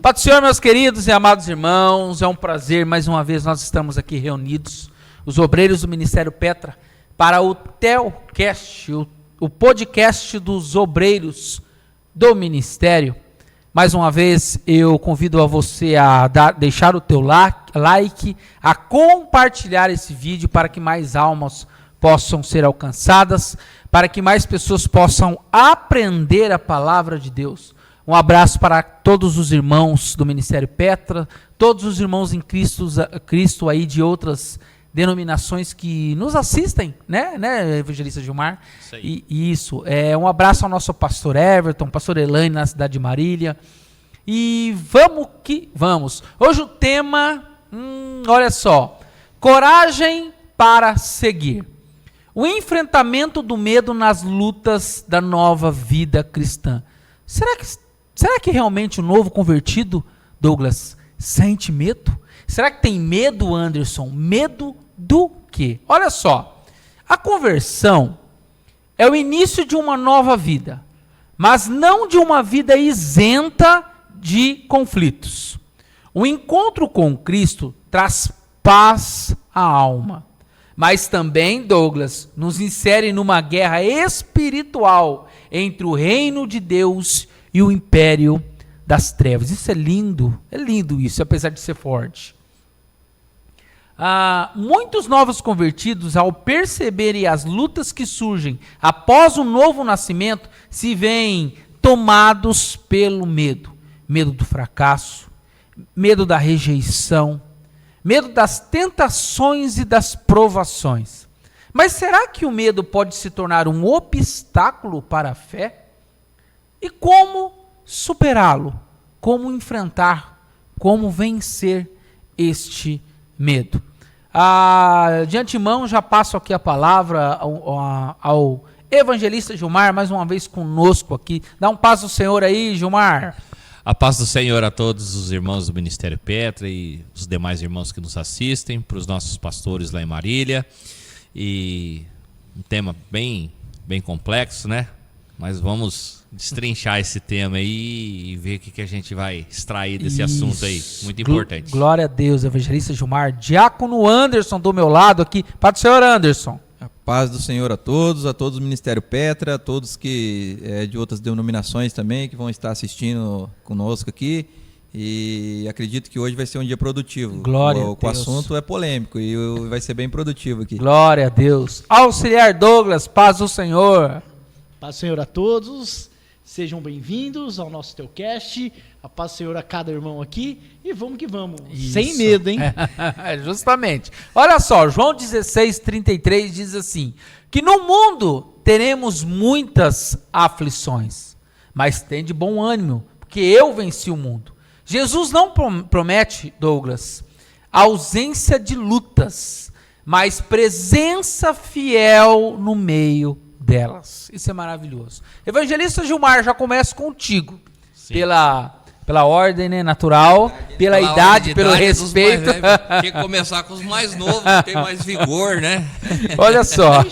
Pai do Senhor, meus queridos e amados irmãos, é um prazer, mais uma vez nós estamos aqui reunidos, os obreiros do Ministério Petra, para o Telcast, o podcast dos obreiros do Ministério. Mais uma vez eu convido a você a deixar o teu like, a compartilhar esse vídeo para que mais almas possam ser alcançadas, para que mais pessoas possam aprender a palavra de Deus. Um abraço para todos os irmãos do Ministério Petra, todos os irmãos em Cristo aí de outras denominações que nos assistem, né, Evangelista Gilmar? Isso. Um abraço ao nosso pastor Everton, pastor Elaine na cidade de Marília. E vamos que vamos. Hoje o tema, olha só, coragem para seguir. O enfrentamento do medo nas lutas da nova vida cristã. Será que realmente o novo convertido, Douglas, sente medo? Será que tem medo, Anderson? Medo do quê? Olha só, a conversão é o início de uma nova vida, mas não de uma vida isenta de conflitos. O encontro com Cristo traz paz à alma, mas também, Douglas, nos insere numa guerra espiritual entre o reino de Deus e o império das trevas. Isso é lindo isso, apesar de ser forte. Muitos novos convertidos, ao perceberem as lutas que surgem após o novo nascimento, se veem tomados pelo medo. Medo do fracasso, medo da rejeição, medo das tentações e das provações. Mas será que o medo pode se tornar um obstáculo para a fé? E como superá-lo? Como enfrentar? Como vencer este medo? De antemão, já passo aqui a palavra ao Evangelista Gilmar, mais uma vez conosco aqui. Dá um passo ao Senhor aí, Gilmar. A paz do Senhor a todos os irmãos do Ministério Petra e os demais irmãos que nos assistem, para os nossos pastores lá em Marília. E um tema bem complexo, né? Mas vamos destrinchar esse tema aí e ver o que a gente vai extrair desse assunto aí, muito importante. Glória a Deus, Evangelista Gilmar. Diácono Anderson do meu lado aqui. Paz do Senhor, Anderson. A paz do Senhor a todos do Ministério Petra, a todos que de outras denominações também que vão estar assistindo conosco aqui. E acredito que hoje vai ser um dia produtivo. Glória a Deus. O assunto é polêmico e vai ser bem produtivo aqui. Glória a Deus. Auxiliar Douglas, paz do Senhor. Paz do Senhor a todos, sejam bem-vindos ao nosso Telcast, a paz do Senhor a cada irmão aqui, e vamos que vamos, Isso. Sem medo, hein? Justamente. Olha só, João 16:33 diz assim, que no mundo teremos muitas aflições, mas tem de bom ânimo, porque eu venci o mundo. Jesus não promete, Douglas, ausência de lutas, mas presença fiel no meio delas. Isso é maravilhoso. Evangelista Gilmar, já começo contigo. Sim. Pela ordem, né, natural, pela idade, pelo respeito. Tinha que começar com os mais novos, tem mais vigor, né? Olha só.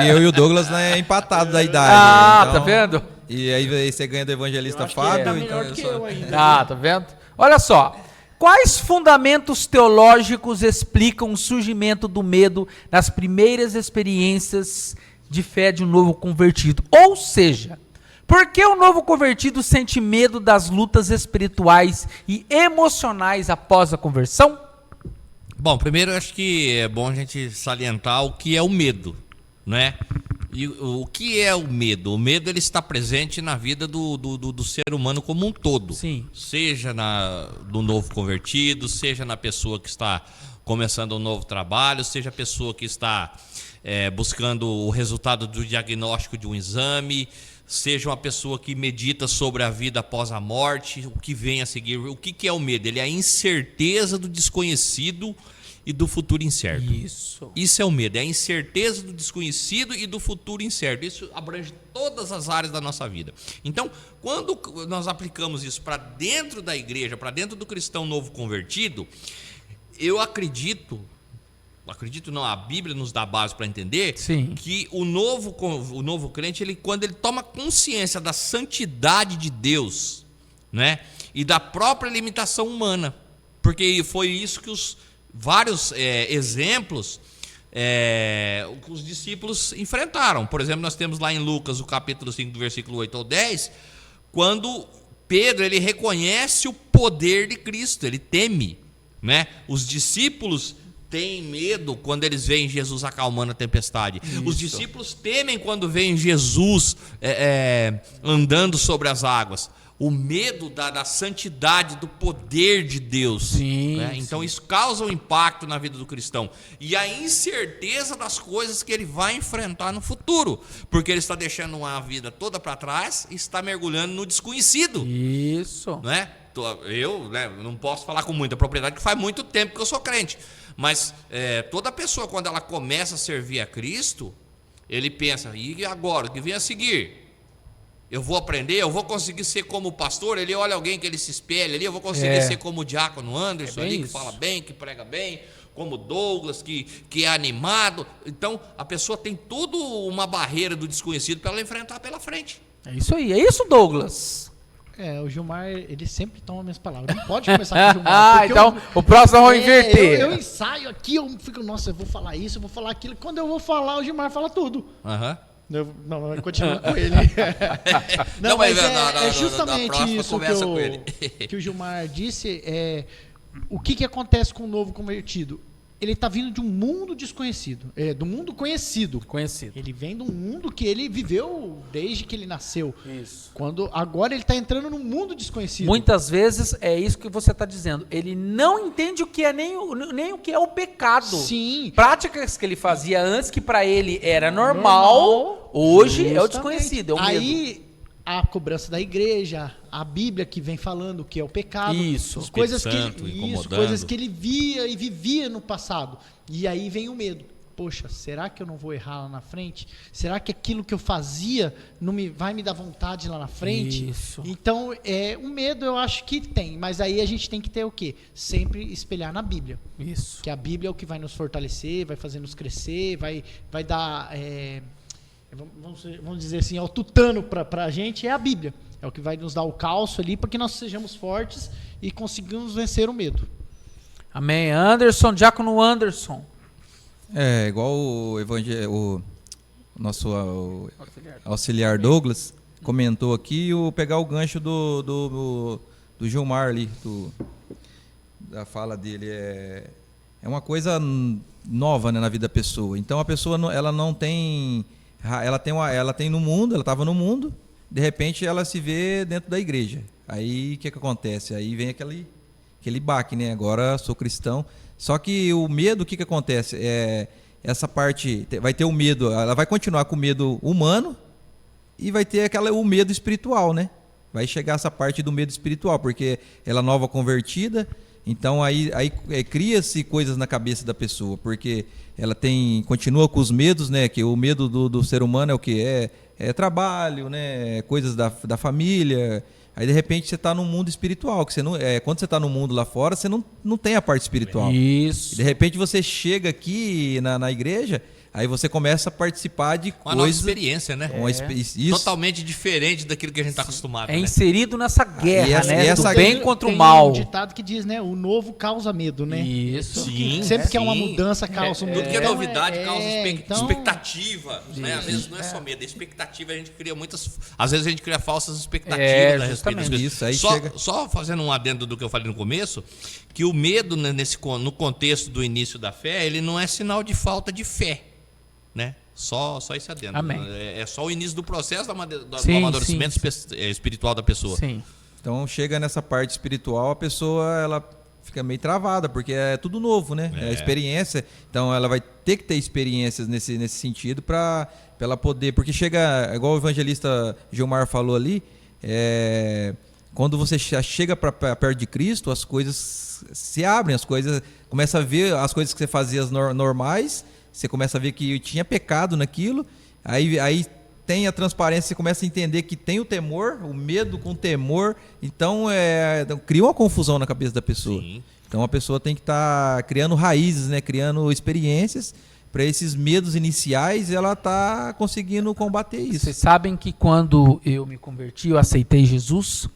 Eu e o Douglas é empatado da idade. Então, tá vendo? E aí você ganha do Evangelista Fábio. Tá melhor do que eu ainda. Tá vendo? Olha só. Quais fundamentos teológicos explicam o surgimento do medo nas primeiras experiências de fé de um novo convertido? Ou seja, por que o novo convertido sente medo das lutas espirituais e emocionais após a conversão? Bom, primeiro eu acho que é bom a gente salientar o que é o medo, né? E o que é o medo? O medo ele está presente na vida do ser humano como um todo. Sim. Seja do novo convertido, seja na pessoa que está começando um novo trabalho, seja a pessoa que está buscando o resultado do diagnóstico de um exame, seja uma pessoa que medita sobre a vida após a morte, o que vem a seguir. O que é o medo? Ele é a incerteza do desconhecido e do futuro incerto. Isso é o medo, é a incerteza do desconhecido e do futuro incerto. Isso abrange todas as áreas da nossa vida. Então, quando nós aplicamos isso para dentro da igreja, para dentro do cristão novo convertido, eu acredito não, a Bíblia nos dá base para entender. Sim. Que o novo crente, quando ele toma consciência da santidade de Deus, né? e da própria limitação humana, porque foi isso que os vários exemplos que os discípulos enfrentaram. Por exemplo, nós temos lá em Lucas, o capítulo 5, do versículo 8 ao 10, quando Pedro ele reconhece o poder de Cristo, ele teme, né? Os discípulos têm medo quando eles veem Jesus acalmando a tempestade. Isso. Os discípulos temem quando veem Jesus andando sobre as águas. O medo da santidade, do poder de Deus. Sim, né? Então isso causa um impacto na vida do cristão. E a incerteza das coisas que ele vai enfrentar no futuro. Porque ele está deixando uma vida toda para trás e está mergulhando no desconhecido. Isso. Né? Eu não posso falar com muita propriedade, porque faz muito tempo que eu sou crente. Mas toda pessoa, quando ela começa a servir a Cristo, ele pensa, e agora, o que vem a seguir? Eu vou aprender, eu vou conseguir ser como o pastor, ele olha alguém que ele se espelha ali, eu vou conseguir ser como o diácono Anderson ali, que fala bem, que prega bem, como Douglas, que é animado. Então, a pessoa tem toda uma barreira do desconhecido para ela enfrentar pela frente. É isso aí, é isso, Douglas. O Gilmar, ele sempre toma minhas palavras. Não pode começar com o Gilmar. Então o próximo vamos inverter. Eu ensaio aqui, eu fico, nossa, eu vou falar isso, eu vou falar aquilo. Quando eu vou falar, o Gilmar fala tudo. Não, continua com ele. Não, mas é justamente isso que o Gilmar disse. O que acontece com o novo convertido? Ele está vindo de um mundo desconhecido, do mundo conhecido. Ele vem de um mundo que ele viveu desde que ele nasceu. Isso. Agora ele está entrando num mundo desconhecido. Muitas vezes é isso que você está dizendo. Ele não entende o que é nem o que é o pecado. Sim. Práticas que ele fazia antes, que para ele era normal, hoje justamente. É o desconhecido, é o medo. Aí a cobrança da igreja, a Bíblia que vem falando que é o pecado, isso, coisas que ele via e vivia no passado. E aí vem o medo. Poxa, será que eu não vou errar lá na frente? Será que aquilo que eu fazia vai me dar vontade lá na frente? Isso. Então, o medo eu acho que tem, mas aí a gente tem que ter o quê? Sempre espelhar na Bíblia. Isso. Que a Bíblia é o que vai nos fortalecer, vai fazer nos crescer, vai dar... Vamos dizer assim, o tutano para a gente é a Bíblia. É o que vai nos dar o calço ali para que nós sejamos fortes e conseguimos vencer o medo. Amém. Anderson, Diácono Anderson. Igual o nosso auxiliar Douglas comentou aqui, pegar o gancho do Gilmar ali, da fala dele. É uma coisa nova, né, na vida da pessoa. Então a pessoa ela não tem... Ela tem no mundo, ela estava no mundo, de repente ela se vê dentro da igreja. Aí o que acontece? Aí vem aquele baque, né? Agora sou cristão. Só que o medo, o que acontece? Essa parte, vai ter o medo, ela vai continuar com o medo humano e vai ter o medo espiritual, né? Vai chegar essa parte do medo espiritual, porque ela é nova convertida. Então aí cria-se coisas na cabeça da pessoa, porque ela continua com os medos, né? Que o medo do ser humano é o que? É trabalho, né? Coisas da família. Aí de repente você está no mundo espiritual, que você não, quando você está no mundo lá fora, você não tem a parte espiritual. Isso. E de repente você chega aqui na igreja, aí você começa a participar de uma nova experiência, né? Isso. Totalmente diferente daquilo que a gente está acostumado. Inserido nessa guerra, né? Do bem contra o mal. Tem um ditado que diz, né? O novo causa medo, né? Isso. Sim. Sempre que é uma mudança causa medo. Tudo que é novidade causa expectativa. Né? Às vezes não é só medo, expectativa a gente cria às vezes a gente cria falsas expectativas a respeito das coisas. Isso, aí só fazendo um adendo do que eu falei no começo, que o medo no contexto do início da fé, ele não é sinal de falta de fé. Né? Só esse adendo. Amém. É só o início do processo do amadurecimento espiritual da pessoa. Sim. Então chega nessa parte espiritual, a pessoa ela fica meio travada, porque é tudo novo, né? É experiência. Então ela vai ter que ter experiências nesse sentido para ela poder. Porque chega, igual o evangelista Gilmar falou ali, quando você chega para perto de Cristo, as coisas se abrem, as coisas. Começa a ver as coisas que você fazia normais. Você começa a ver que tinha pecado naquilo, aí tem a transparência, você começa a entender que tem o temor, o medo com o temor, então cria uma confusão na cabeça da pessoa. Sim. Então a pessoa tem que estar criando raízes, né? Criando experiências para esses medos iniciais, ela está conseguindo combater isso. Vocês sabem que quando eu me converti, eu aceitei Jesus,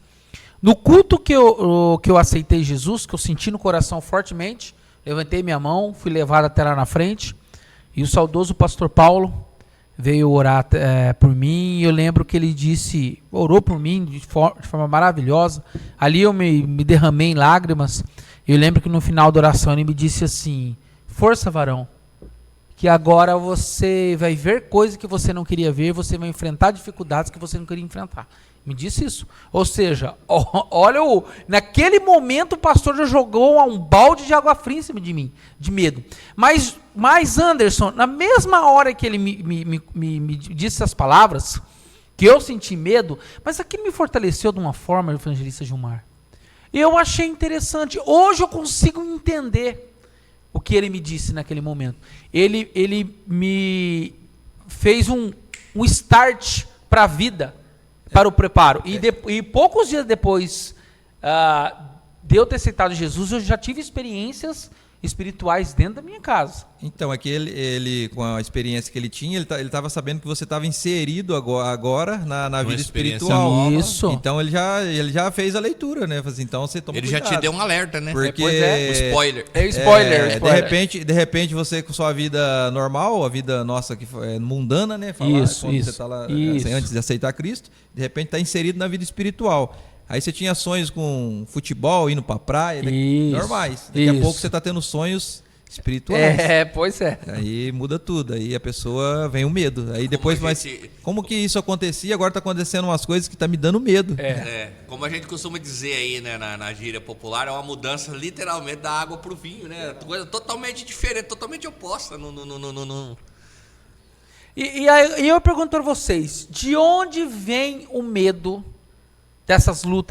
No culto que eu aceitei Jesus, que eu senti no coração fortemente, levantei minha mão, fui levado até lá na frente, e o saudoso pastor Paulo veio orar por mim, e eu lembro que ele orou por mim de forma maravilhosa. Ali eu me derramei em lágrimas. Eu lembro que no final da oração ele me disse assim: força, varão, que agora você vai ver coisas que você não queria ver, você vai enfrentar dificuldades que você não queria enfrentar. Me disse isso. Ou seja, olha, naquele momento o pastor já jogou um balde de água fria em cima de mim, de medo. Mas Anderson, na mesma hora que ele me disse essas palavras, que eu senti medo, mas aquilo me fortaleceu de uma forma, evangelista Gilmar. E eu achei interessante. Hoje eu consigo entender o que ele me disse naquele momento. Ele me fez um start para a vida, para o preparo. E poucos dias depois de eu ter aceitado Jesus, eu já tive experiências espirituais dentro da minha casa. Então, é que ele com a experiência que ele tinha, ele estava sabendo que você estava inserido agora na vida espiritual. Isso. Então, ele já fez a leitura, né? Então, você toma cuidado. Já te deu um alerta, né? Porque o spoiler. Spoiler. De repente, você com sua vida normal, a vida nossa que é mundana, né? Você está lá antes de aceitar Cristo, de repente está inserido na vida espiritual. Aí você tinha sonhos com futebol, indo pra praia, normais. Daqui a pouco você tá tendo sonhos espirituais. Pois é. Aí muda tudo, aí a pessoa vem o medo. Aí depois, como que isso acontecia? Agora tá acontecendo umas coisas que tá me dando medo. Como a gente costuma dizer aí, né, na gíria popular, é uma mudança literalmente da água pro vinho, né? Coisa totalmente diferente, totalmente oposta. E aí eu pergunto para vocês, de onde vem o medo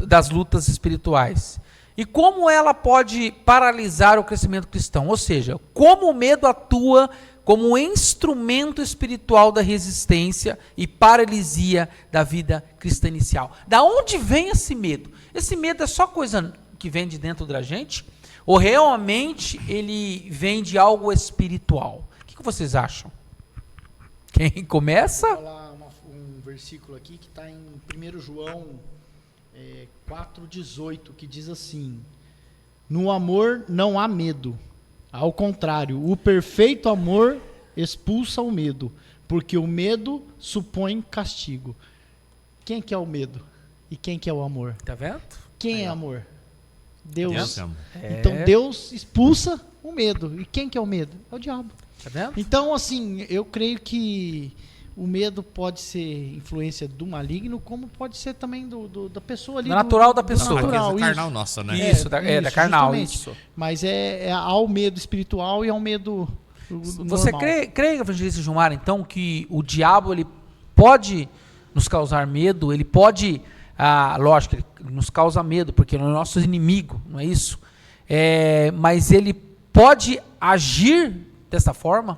das lutas espirituais? E como ela pode paralisar o crescimento cristão? Ou seja, como o medo atua como um instrumento espiritual da resistência e paralisia da vida cristã inicial? Da onde vem esse medo? Esse medo é só coisa que vem de dentro da gente? Ou realmente ele vem de algo espiritual? O que vocês acham? Quem começa? Vou falar um versículo aqui que está em 1 João 4,18, que diz assim: no amor não há medo, ao contrário, o perfeito amor expulsa o medo, porque o medo supõe castigo. Quem que é o medo? E quem que é o amor? Tá vendo? Quem é amor? Deus. É. Então Deus expulsa o medo. E quem que é o medo? É o diabo. Tá vendo? Então, assim, eu creio que o medo pode ser influência do maligno, como pode ser também da pessoa ali. Natural da pessoa. Natural, carnal nossa, né? Isso, da carnal, isso. Mas há o medo espiritual e há o medo Você normal. crê, evangelista Gilmar, então, que o diabo ele pode nos causar medo, ele pode, lógico, ele nos causa medo, porque ele é o nosso inimigo, não é isso? Mas ele pode agir dessa forma?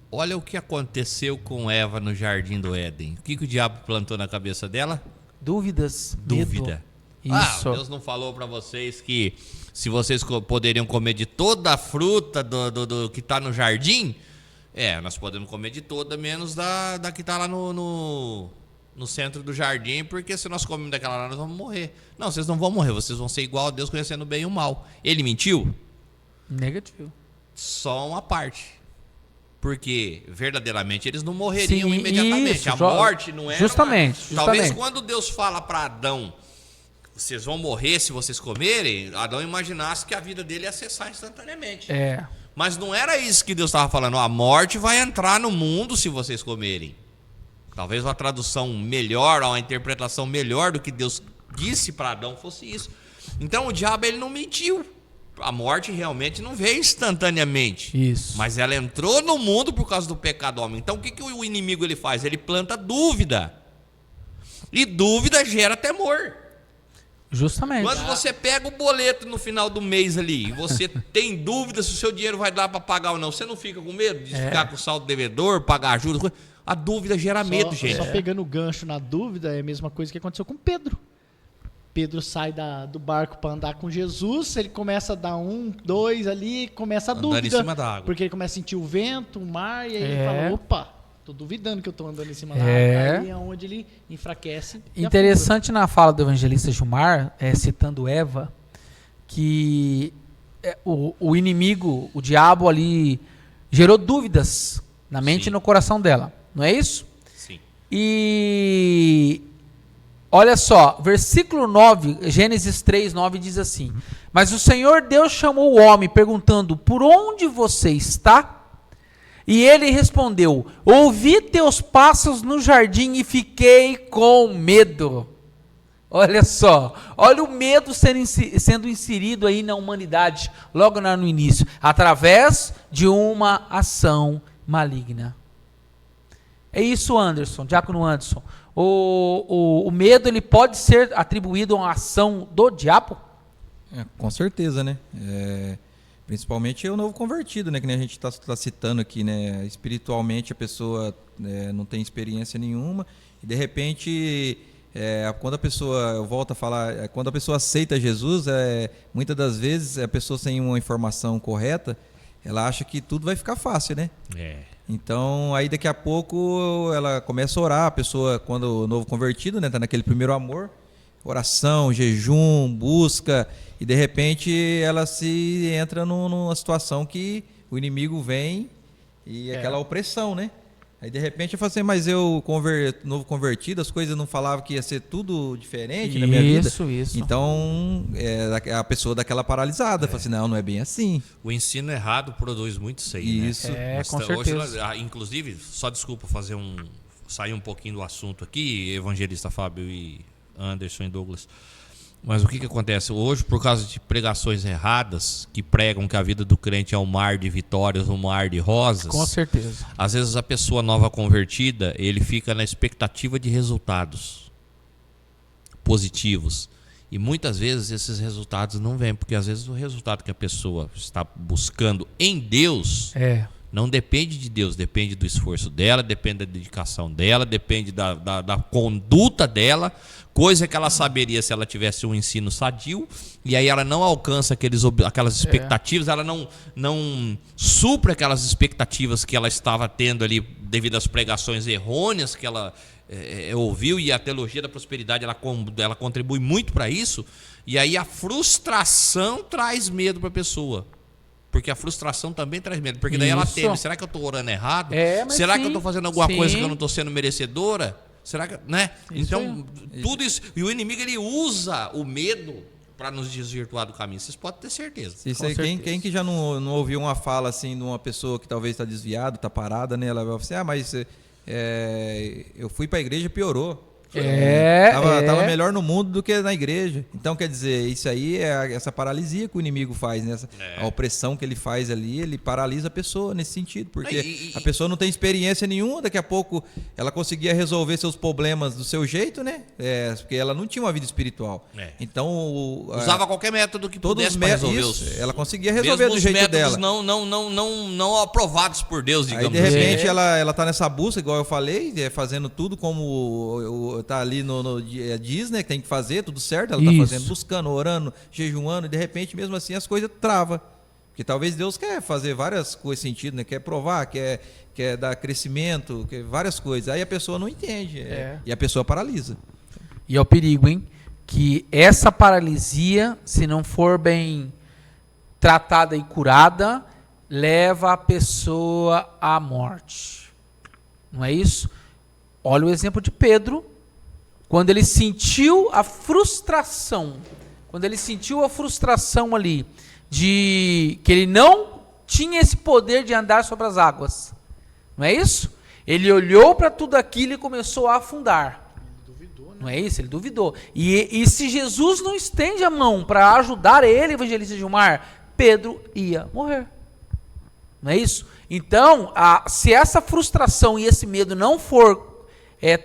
Olha o que aconteceu com Eva no Jardim do Éden. O que o diabo plantou na cabeça dela? Dúvida. Medo. Isso. Deus não falou para vocês que se vocês poderiam comer de toda a fruta do que está no jardim? Nós podemos comer de toda, menos da que está lá no centro do jardim, porque se nós comermos daquela lá, nós vamos morrer. Não, vocês não vão morrer, vocês vão ser igual a Deus, conhecendo o bem e o mal. Ele mentiu? Negativo. Só uma parte. Porque, verdadeiramente, eles não morreriam imediatamente. Isso, a morte não era... Justamente. Talvez quando Deus fala para Adão, vocês vão morrer se vocês comerem, Adão imaginasse que a vida dele ia cessar instantaneamente. Mas não era isso que Deus estava falando. A morte vai entrar no mundo se vocês comerem. Talvez uma tradução melhor, uma interpretação melhor do que Deus disse para Adão fosse isso. Então, o diabo ele não mentiu. A morte realmente não veio instantaneamente. Isso. Mas ela entrou no mundo por causa do pecado do homem. Então o que o inimigo ele faz? Ele planta dúvida. E dúvida gera temor. Justamente. Quando você pega o boleto no final do mês ali, e você tem dúvida se o seu dinheiro vai dar para pagar ou não, você não fica com medo de ficar com o saldo devedor, pagar juros? A dúvida gera medo, gente. Só pegando o gancho na dúvida, é a mesma coisa que aconteceu com Pedro. Pedro sai do barco para andar com Jesus, ele começa a dar 1, 2 ali, começa a dúvida. Andando em cima da água. Porque ele começa a sentir o vento, o mar, e aí ele fala, opa, tô duvidando que eu tô andando em cima da água. Aí é onde ele enfraquece. Interessante na fala do evangelista Gilmar, citando Eva, que o inimigo, o diabo ali, gerou dúvidas na mente Sim. e no coração dela. Não é isso? Sim. E olha só, versículo 9, Gênesis 3, 9 diz assim: Mas o Senhor Deus chamou o homem, perguntando: Por onde você está? E ele respondeu: Ouvi teus passos no jardim e fiquei com medo. Olha só, olha o medo sendo inserido aí na humanidade, logo no início, através de uma ação maligna. É isso, Anderson, Diácono Anderson. O medo, ele pode ser atribuído a uma ação do diabo? Com certeza, né? Principalmente o novo convertido, né? Que nem a gente está citando aqui, né? Espiritualmente a pessoa não tem experiência nenhuma e de repente, quando a pessoa, eu volto a falar, quando a pessoa aceita Jesus, muitas das vezes a pessoa sem uma informação correta, ela acha que tudo vai ficar fácil, né? Então, aí daqui a pouco ela começa a orar, a pessoa, quando o novo convertido, né, tá naquele primeiro amor, oração, jejum, busca, e de repente ela se entra numa situação que o inimigo vem e aquela opressão, né? Aí de repente eu falo assim, mas eu novo convertido, as coisas não falavam que ia ser tudo diferente na minha vida. Isso. Então a pessoa daquela paralisada, fala assim, não é bem assim. O ensino errado produz muito seio, Isso. né? Com certeza. Hoje, inclusive, só desculpa sair um pouquinho do assunto aqui, evangelista Fábio e Anderson e Douglas. Mas o que acontece? Hoje, por causa de pregações erradas, que pregam que a vida do crente é um mar de vitórias, um mar de rosas. Com certeza. Às vezes a pessoa nova convertida, ele fica na expectativa de resultados positivos. E muitas vezes esses resultados não vêm, porque às vezes o resultado que a pessoa está buscando em Deus não depende de Deus, depende do esforço dela, depende da dedicação dela, depende da conduta dela, coisa que ela saberia se ela tivesse um ensino sadio, e aí ela não alcança aquelas expectativas, ela não supre aquelas expectativas que ela estava tendo ali devido às pregações errôneas que ela ouviu, e a teologia da prosperidade ela contribui muito para isso, e aí a frustração traz medo para a pessoa. Porque a frustração também traz medo. Porque daí ela teme, será que eu estou orando errado? Será que eu estou fazendo alguma coisa que eu não estou sendo merecedora? Será que, né? Então, tudo isso. E o inimigo, ele usa o medo para nos desvirtuar do caminho. Vocês podem ter certeza. Quem que já não ouviu uma fala assim de uma pessoa que talvez está desviada, está parada, né? Ela vai falar assim, mas eu fui para a igreja e piorou. Tava melhor no mundo do que na igreja. Então, quer dizer, isso aí é essa paralisia que o inimigo faz, né? A opressão que ele faz ali, ele paralisa a pessoa nesse sentido, porque a pessoa não tem experiência nenhuma, daqui a pouco ela conseguia resolver seus problemas do seu jeito, né? Porque ela não tinha uma vida espiritual. Então, usava qualquer método que pudesse para resolver ela conseguia resolver do jeito dela. Não aprovados por Deus, digamos assim. Aí, de repente, ela tá nessa busca, igual eu falei, fazendo tudo como tá ali no Disney, que tem que fazer tudo certo, ela tá fazendo, buscando, orando, jejuando, e de repente, mesmo assim, as coisas travam. Porque talvez Deus quer fazer várias coisas sentido, né? Quer provar, quer dar crescimento, quer várias coisas. Aí a pessoa não entende, e a pessoa paralisa. E é o perigo, hein? Que essa paralisia, se não for bem tratada e curada, leva a pessoa à morte. Não é isso? Olha o exemplo de Pedro, quando ele sentiu a frustração, ali, de que ele não tinha esse poder de andar sobre as águas, não é isso? Ele olhou para tudo aquilo e começou a afundar. Ele duvidou, né? Não é isso? Ele duvidou. E se Jesus não estende a mão para ajudar ele, evangelista Gilmar, Pedro ia morrer. Não é isso? Então, se essa frustração e esse medo não for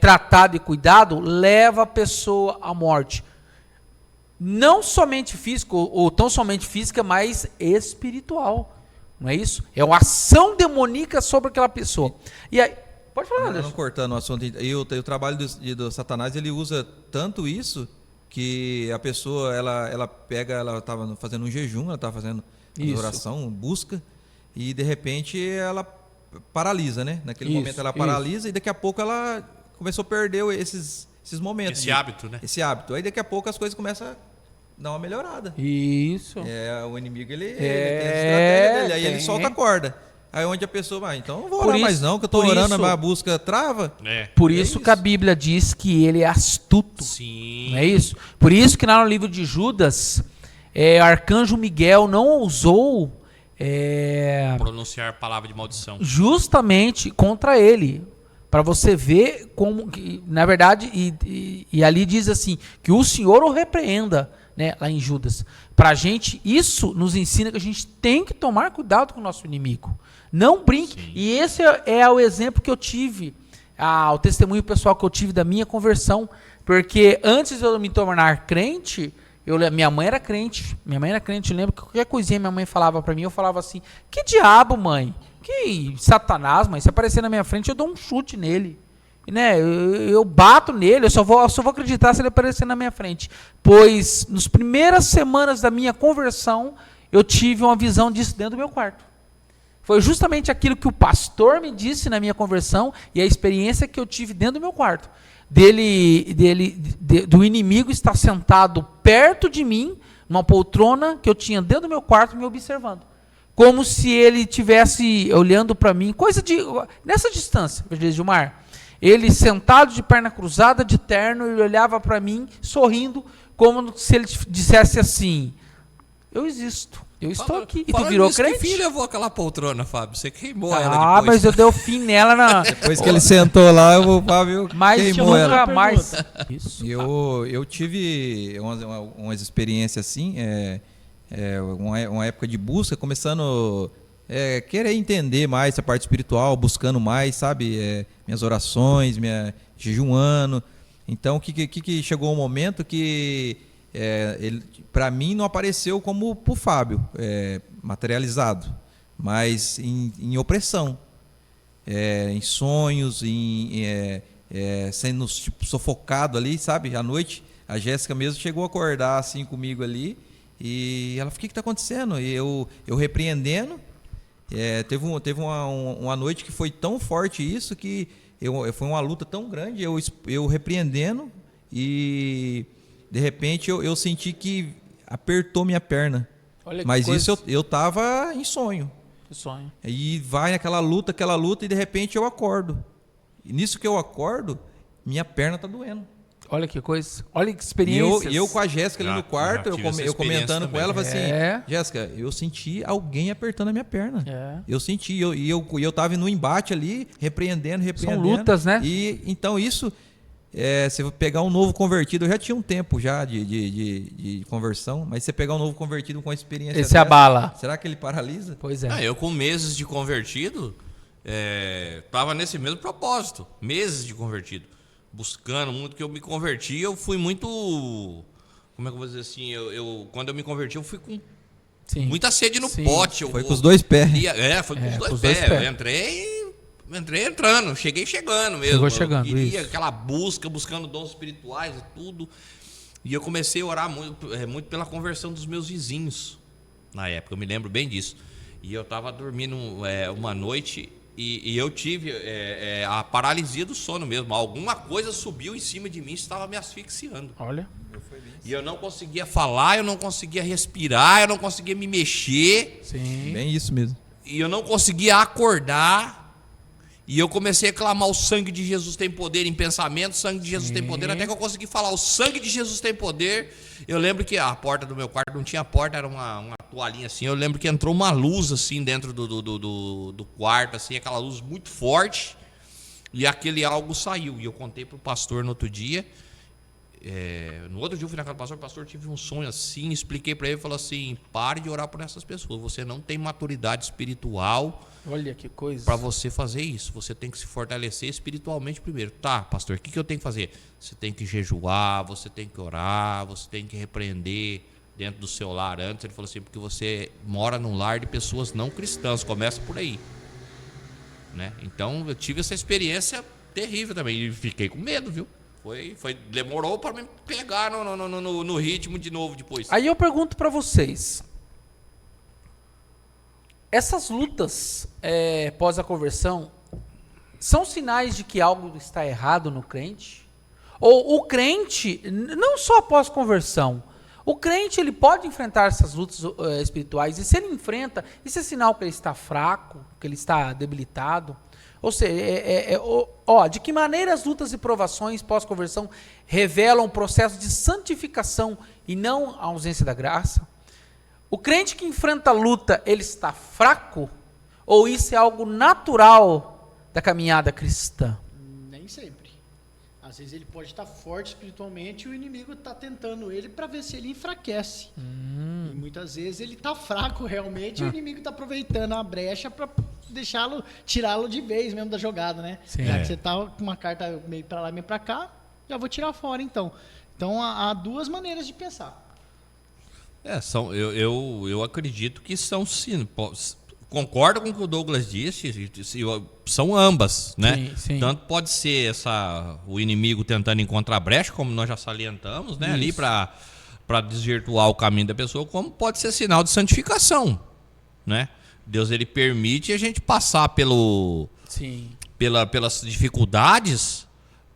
tratado e cuidado, leva a pessoa à morte. Não somente física, ou tão somente física, mas espiritual. Não é isso? É uma ação demoníaca sobre aquela pessoa. E aí, pode falar, Anderson. Não cortando o assunto, e o trabalho do Satanás, ele usa tanto isso, que a pessoa, ela estava fazendo um jejum, ela estava fazendo oração, busca, e de repente ela paralisa, né? Naquele momento ela paralisa e daqui a pouco ela começou a perder esses momentos. Esse hábito, né? Esse hábito. Aí daqui a pouco as coisas começam a dar uma melhorada. Isso. O inimigo, ele tem a estratégia dele, aí ele solta a corda. Aí onde a pessoa vai, então não vou orar mais não, que eu tô orando, a busca trava. Por isso que a Bíblia diz que ele é astuto. Sim. Não é isso? Por isso que lá no livro de Judas, o arcanjo Miguel não ousou pronunciar a palavra de maldição. Justamente contra ele. Para você ver como, na verdade, e ali diz assim, que o Senhor o repreenda, né, lá em Judas. Para a gente, isso nos ensina que a gente tem que tomar cuidado com o nosso inimigo. Não brinque. Sim. E esse é o exemplo que eu tive, o testemunho pessoal que eu tive da minha conversão. Porque antes de eu me tornar crente, minha mãe era crente. Eu lembro que qualquer coisinha minha mãe falava para mim, eu falava assim, que diabo, mãe? Que Satanás, mãe? Se aparecer na minha frente, eu dou um chute nele. Né? Eu bato nele, eu só vou acreditar se ele aparecer na minha frente. Pois, nas primeiras semanas da minha conversão, eu tive uma visão disso dentro do meu quarto. Foi justamente aquilo que o pastor me disse na minha conversão e a experiência que eu tive dentro do meu quarto. Do inimigo estar sentado perto de mim, numa poltrona que eu tinha dentro do meu quarto, me observando. Como se ele estivesse olhando para mim, nessa distância, Gilmar. Ele sentado de perna cruzada, de terno, ele olhava para mim, sorrindo, como se ele dissesse assim, eu existo. Eu estou aqui. E tu virou crente? Que fim levou aquela poltrona, Fábio? Você queimou ela depois. Mas eu dei o fim nela Depois que ele sentou lá, o Fábio queimou ela. Nunca mais. Isso. Eu tive umas experiências assim, uma época de busca, começando querer entender mais essa parte espiritual, buscando mais, sabe? Minhas orações, jejuando. Então, que chegou um momento que ele, para mim, não apareceu como para o Fábio, materializado, mas em opressão, em sonhos, sendo sufocado ali, sabe? À noite, a Jéssica mesmo chegou a acordar assim comigo ali, e ela falou, o que está acontecendo? E eu repreendendo, teve uma noite que foi tão forte isso, que foi uma luta tão grande, eu repreendendo, e de repente eu senti que apertou minha perna. Mas isso eu estava em sonho. E vai aquela luta, e de repente eu acordo. E nisso que eu acordo, minha perna está doendo. Olha que coisa, olha que experiência. E eu com a Jéssica ali no quarto, eu comentando com ela, falei assim, Jéssica, eu senti alguém apertando a minha perna. Eu senti, e eu estava no embate ali, repreendendo. São lutas, né? E então isso... se você pegar um novo convertido, eu já tinha um tempo já de conversão, mas você pegar um novo convertido com a experiência dessa, abala. Será que ele paralisa? Pois é. Eu com meses de convertido, estava nesse mesmo propósito, meses de convertido, buscando muito que eu me converti, eu fui muito, como é que eu vou dizer assim, quando eu me converti, eu fui com muita sede no pote. Foi com os dois pés. Foi com os dois pés. Eu entrei entrando, cheguei chegando mesmo. Eu queria aquela buscando dons espirituais e tudo. E eu comecei a orar muito pela conversão dos meus vizinhos na época, eu me lembro bem disso. E eu estava dormindo uma noite e eu tive a paralisia do sono mesmo. Alguma coisa subiu em cima de mim e estava me asfixiando. Olha. E eu não conseguia falar, eu não conseguia respirar, eu não conseguia me mexer. Sim. Bem isso mesmo. E eu não conseguia acordar. E eu comecei a clamar, o sangue de Jesus tem poder em pensamento, o sangue de Jesus tem poder, até que eu consegui falar, o sangue de Jesus tem poder. Eu lembro que a porta do meu quarto não tinha porta, era uma toalhinha assim, eu lembro que entrou uma luz assim dentro do quarto, assim, aquela luz muito forte, e aquele algo saiu. E eu contei para o pastor no outro dia, no outro dia eu fui na casa do pastor, tive um sonho assim, expliquei para ele, falou assim, pare de orar por essas pessoas, você não tem maturidade espiritual. Olha que coisa. Para você fazer isso, você tem que se fortalecer espiritualmente primeiro. Tá, pastor, o que eu tenho que fazer? Você tem que jejuar, você tem que orar, você tem que repreender dentro do seu lar antes. Ele falou assim, porque você mora num lar de pessoas não cristãs, começa por aí. Né? Então eu tive essa experiência terrível também e fiquei com medo, viu? Demorou para me pegar no ritmo de novo depois. Aí eu pergunto para vocês, essas lutas pós a conversão são sinais de que algo está errado no crente? Ou o crente, não só após conversão, o crente ele pode enfrentar essas lutas espirituais, e se ele enfrenta, isso é sinal que ele está fraco, que ele está debilitado? Ou seja, de que maneira as lutas e provações pós-conversão revelam um processo de santificação e não a ausência da graça? O crente que enfrenta a luta, ele está fraco? Ou isso é algo natural da caminhada cristã? Nem sempre. Às vezes ele pode estar forte espiritualmente e o inimigo está tentando ele para ver se ele enfraquece. E muitas vezes ele está fraco realmente e o inimigo está aproveitando a brecha para tirá-lo de vez mesmo da jogada, né? Sim. Já que você está com uma carta meio para lá, meio para cá, já vou tirar fora então. Então há duas maneiras de pensar. Eu acredito que são sim. Concordo com o que o Douglas disse, são ambas, né? Sim, sim. Tanto pode ser o inimigo tentando encontrar brecha, como nós já salientamos, né? Ali para desvirtuar o caminho da pessoa, como pode ser sinal de santificação, né? Deus ele permite a gente passar pelas dificuldades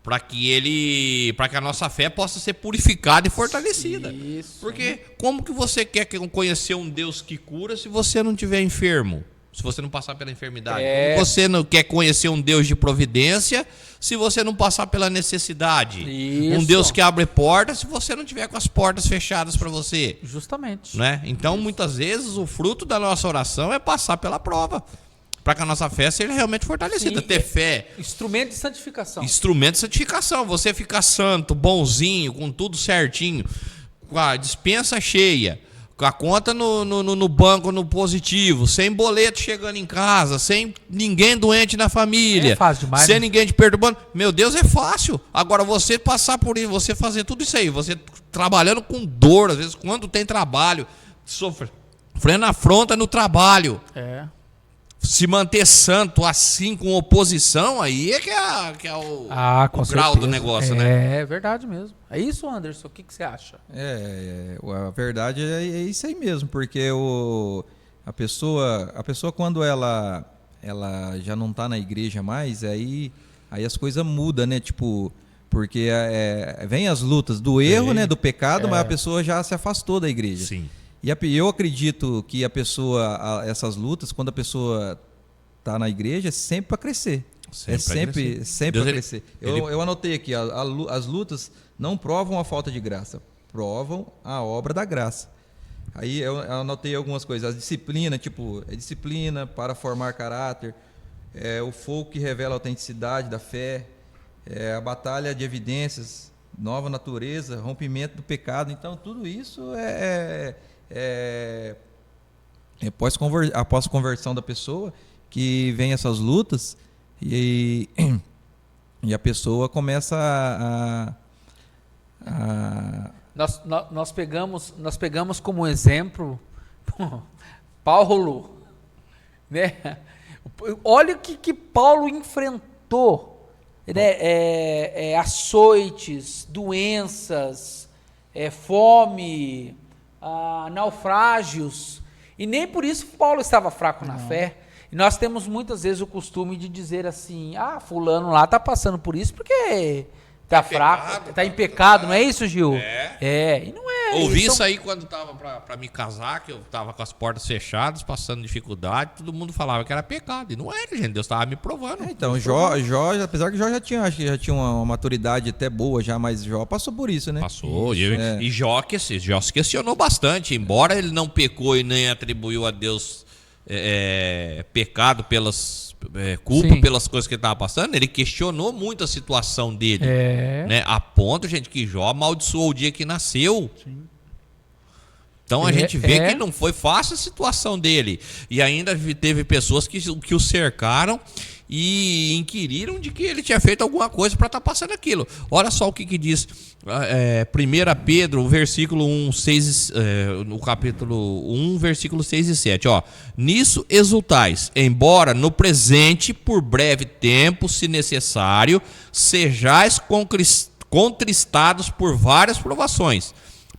para que a nossa fé possa ser purificada e fortalecida. Isso. Porque como que você quer conhecer um Deus que cura se você não estiver enfermo? Se você não passar pela enfermidade? Como você não quer conhecer um Deus de providência se você não passar pela necessidade? Isso. Um Deus que abre portas se você não tiver com as portas fechadas para você? Justamente. Né? Então, muitas vezes, o fruto da nossa oração é passar pela prova, para que a nossa fé seja realmente fortalecida. Sim, ter fé. Instrumento de santificação. Instrumento de santificação. Você ficar santo, bonzinho, com tudo certinho, com a dispensa cheia, com a conta no banco no positivo, sem boleto chegando em casa, sem ninguém doente na família. É fácil demais, sem né? ninguém te perturbando. Meu Deus, é fácil. Agora, você passar por isso, você fazer tudo isso aí, você trabalhando com dor, às vezes, quando tem trabalho, sofrendo afronta no trabalho. Se manter santo assim com oposição, aí é que é o grau do negócio, né? É verdade mesmo. É isso, Anderson? O que você acha? A verdade é isso aí mesmo, porque a pessoa quando ela já não está na igreja mais, aí as coisas mudam, né? Tipo, porque vem as lutas do erro, né? Do pecado, mas a pessoa já se afastou da igreja. Sim. E eu acredito que essas lutas, quando a pessoa está na igreja, é sempre para crescer. Sempre para crescer. Eu anotei aqui, as lutas não provam a falta de graça, provam a obra da graça. Aí eu anotei algumas coisas. A disciplina, disciplina para formar caráter, o fogo que revela a autenticidade da fé, a batalha de evidências, nova natureza, rompimento do pecado. Então, tudo isso após a conversão da pessoa, que vem essas lutas e a pessoa começa Nós pegamos como exemplo Paulo, né? Olha o que Paulo enfrentou, né? Açoites, doenças, fome, naufrágios, e nem por isso Paulo estava fraco na fé. E nós temos muitas vezes o costume de dizer assim: fulano lá está passando por isso porque está fraco, está em pecado, não é isso, Gil? E não é. Ouvi isso aí quando estava para me casar, que eu estava com as portas fechadas, passando dificuldade, todo mundo falava que era pecado, e não era, gente, Deus estava me provando. Então, Jó, apesar que Jó já tinha uma maturidade até boa já, mas Jó passou por isso, né? Passou, e Jó se questionou bastante, embora ele não pecou e nem atribuiu a Deus pecado culpa Sim. pelas coisas que ele estava passando, ele questionou muito a situação dele, né? A ponto, gente, que Jó amaldiçoou o dia que nasceu. Sim. Então a gente vê que não foi fácil a situação dele, e ainda teve pessoas que o cercaram e inquiriram de que ele tinha feito alguma coisa para estar passando aquilo. Olha só o que diz 1 Pedro, versículo 1, 6, no capítulo 1, versículo 6 e 7. Nisso exultais, embora no presente, por breve tempo, se necessário, sejais contristados por várias provações,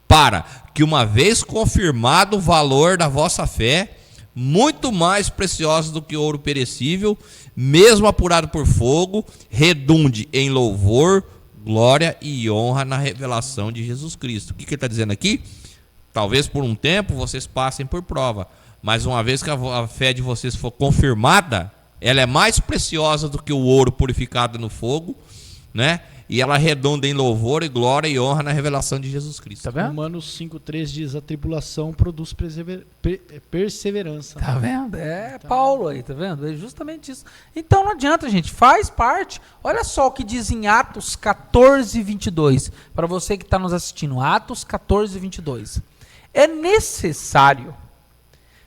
para que, uma vez confirmado o valor da vossa fé, muito mais preciosa do que ouro perecível, mesmo apurado por fogo, redunde em louvor, glória e honra na revelação de Jesus Cristo. O que ele está dizendo aqui? Talvez por um tempo vocês passem por prova, mas uma vez que a fé de vocês for confirmada, ela é mais preciosa do que o ouro purificado no fogo, né? E ela redunda em louvor e glória e honra na revelação de Jesus Cristo. Tá vendo? Romanos 5,3 diz: a tribulação produz perseverança. Tá vendo? É Paulo aí, tá vendo? É justamente isso. Então não adianta, gente, faz parte. Olha só o que diz em Atos 14, 22. Para você que está nos assistindo, Atos 14, 22. É necessário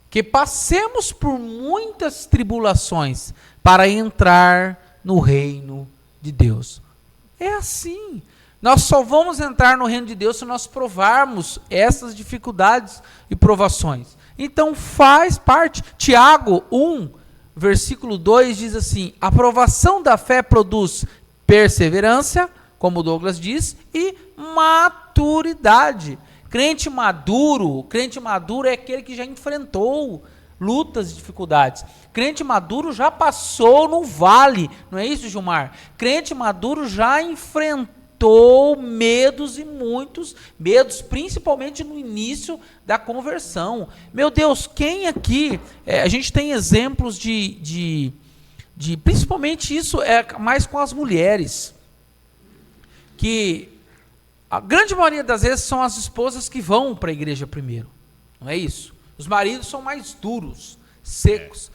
que passemos por muitas tribulações para entrar no reino de Deus. É assim. Nós só vamos entrar no reino de Deus se nós provarmos essas dificuldades e provações. Então faz parte. Tiago 1, versículo 2 diz assim: a provação da fé produz perseverança, como o Douglas diz, e maturidade. Crente maduro é aquele que já enfrentou lutas e dificuldades. Crente maduro já passou no vale, não é isso, Gilmar? Crente maduro já enfrentou medos e muitos medos, principalmente no início da conversão. Meu Deus, quem aqui, a gente tem exemplos de principalmente isso é mais com as mulheres, que a grande maioria das vezes são as esposas que vão para a igreja primeiro, não é isso? Os maridos são mais duros, secos.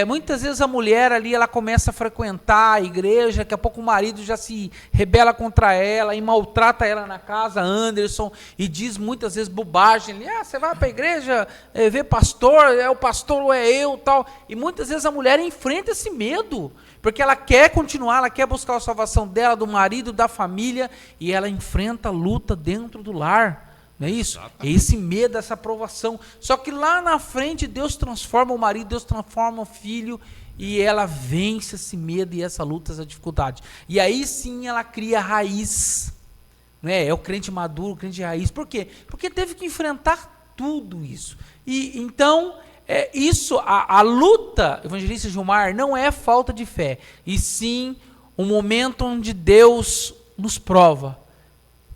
Muitas vezes a mulher ali, ela começa a frequentar a igreja, daqui a pouco o marido já se rebela contra ela e maltrata ela na casa, Anderson, e diz muitas vezes bobagem. Você vai para a igreja ver pastor, é o pastor ou é eu, tal. E muitas vezes a mulher enfrenta esse medo, porque ela quer continuar, ela quer buscar a salvação dela, do marido, da família, e ela enfrenta a luta dentro do lar. Não é isso? É esse medo, essa aprovação. Só que lá na frente Deus transforma o marido, Deus transforma o filho, e ela vence esse medo e essa luta, essa dificuldade. E aí sim ela cria raiz. Não é? É o crente maduro, o crente de raiz. Por quê? Porque teve que enfrentar tudo isso. E então, a luta, evangelista Gilmar, não é falta de fé, e sim um momento onde Deus nos prova,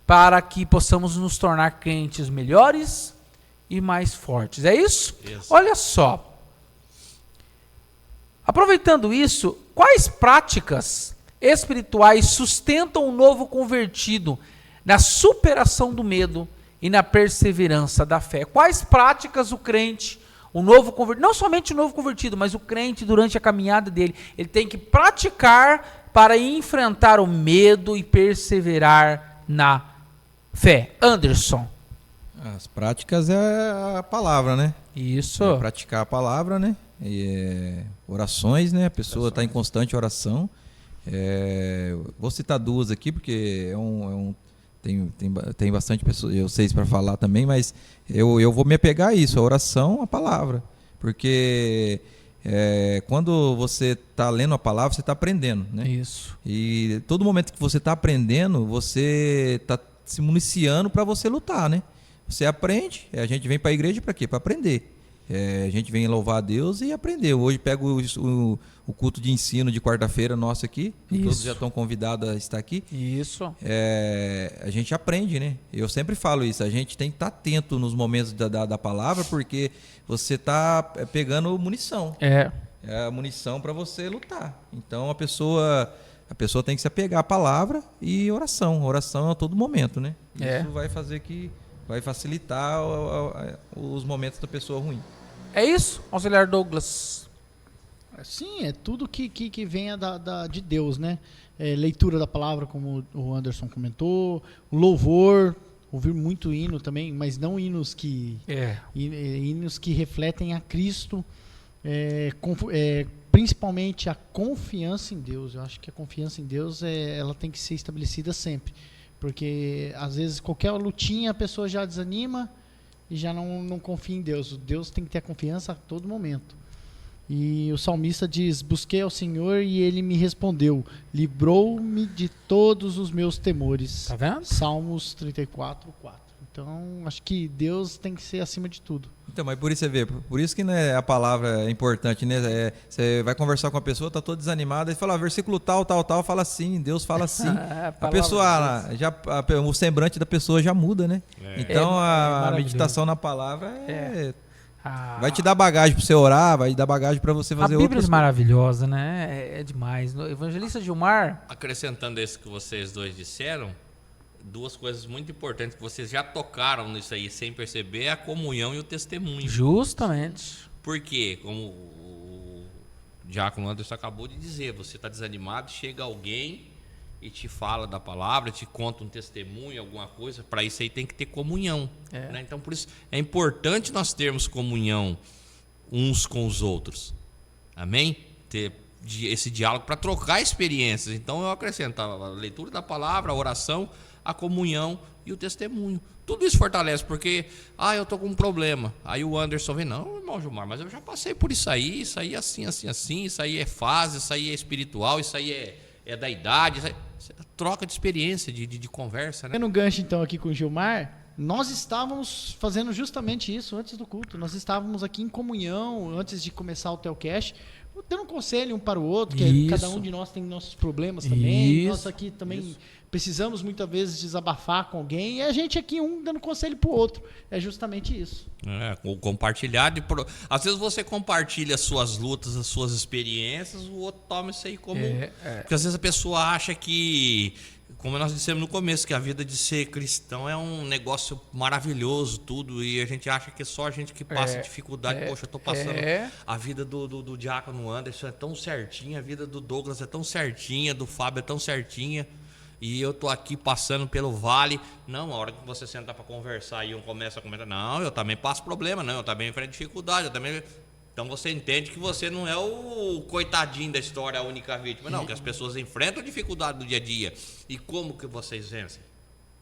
para que possamos nos tornar crentes melhores e mais fortes. É isso? Olha só. Aproveitando isso, quais práticas espirituais sustentam o novo convertido na superação do medo e na perseverança da fé? Quais práticas o crente, o novo convertido, não somente o novo convertido, mas o crente durante a caminhada dele, ele tem que praticar para enfrentar o medo e perseverar na fé? Anderson. As práticas é a palavra, né? Isso. Praticar a palavra, né? Orações, né? A pessoa está em constante oração. Vou citar duas aqui, porque tem bastante pessoas, eu sei para falar também, mas eu vou me apegar a isso, a oração, a palavra. Porque quando você está lendo a palavra, você está aprendendo, né? Isso. E todo momento que você está aprendendo, você está se municiando para você lutar, né? Você aprende, a gente vem para a igreja para quê? Para aprender. A gente vem louvar a Deus e aprender. Hoje pego o culto de ensino de quarta-feira nosso aqui, todos já estão convidados a estar aqui. Isso. A gente aprende, né? Eu sempre falo isso, a gente tem que estar atento nos momentos da palavra, porque você está pegando munição. É a munição para você lutar. Então a pessoa tem que se apegar à palavra e oração a todo momento, né? Isso vai facilitar os momentos da pessoa ruim. É isso, auxiliar Douglas? Sim, é tudo que venha de Deus, né? Leitura da palavra, como o Anderson comentou, o louvor, ouvir muito hino também, mas não hinos hinos que refletem a Cristo, principalmente a confiança em Deus. Eu acho que a confiança em Deus ela tem que ser estabelecida sempre, porque às vezes qualquer lutinha a pessoa já desanima e já não confia em Deus. Deus tem que ter a confiança a todo momento. E o salmista diz: busquei ao Senhor e Ele me respondeu, livrou-me de todos os meus temores. Tá vendo? Salmos 34:4. Então, acho que Deus tem que ser acima de tudo. Então, mas por isso você vê, por isso que, né, a palavra é importante, né? Você vai conversar com a pessoa, tá toda desanimada, e fala, versículo tal, fala assim, Deus fala assim. a pessoa, o semblante da pessoa já muda, né? Então, a meditação na palavra vai te dar bagagem para você orar, vai dar bagagem para você fazer outras coisas. A Bíblia é maravilhosa, né? É demais. No Evangelista Gilmar... Acrescentando isso que vocês dois disseram, duas coisas muito importantes que vocês já tocaram nisso aí sem perceber é a comunhão e o testemunho. Justamente. Por quê? Como o Diácono Anderson acabou de dizer, você está desanimado, chega alguém e te fala da palavra, te conta um testemunho, alguma coisa, para isso aí tem que ter comunhão. Né? Então, por isso é importante nós termos comunhão uns com os outros. Amém? Ter esse diálogo para trocar experiências. Então, eu acrescento a leitura da palavra, a oração, a comunhão e o testemunho. Tudo isso fortalece, porque, eu tô com um problema. Aí o Anderson vem, não, irmão Gilmar, mas eu já passei por isso aí é assim, isso aí é fase, isso aí é espiritual, isso aí é da idade, troca de experiência, de conversa, né? No gancho, então, aqui com o Gilmar, nós estávamos fazendo justamente isso antes do culto. Nós estávamos aqui em comunhão, antes de começar o Telcast, dando um conselho um para o outro, que cada um de nós tem nossos problemas também. Nós aqui também precisamos muitas vezes desabafar com alguém, e a gente aqui dando conselho para o outro. É justamente isso. Compartilhar. Às vezes você compartilha as suas lutas, as suas experiências, o outro toma isso aí como... Porque às vezes a pessoa acha que, como nós dissemos no começo, que a vida de ser cristão é um negócio maravilhoso, tudo, e a gente acha que é só a gente que passa dificuldade. Poxa, eu estou passando a vida do Diácono Anderson é tão certinha, a vida do Douglas é tão certinha, do Fábio é tão certinha, e eu tô aqui passando pelo vale. Não, a hora que você sentar para conversar e um começa a comentar, não, eu também passo problema, não, eu também enfrento dificuldade, eu também... Então você entende que você não é o coitadinho da história, a única vítima, não, que as pessoas enfrentam dificuldade do dia a dia. E como que vocês vencem?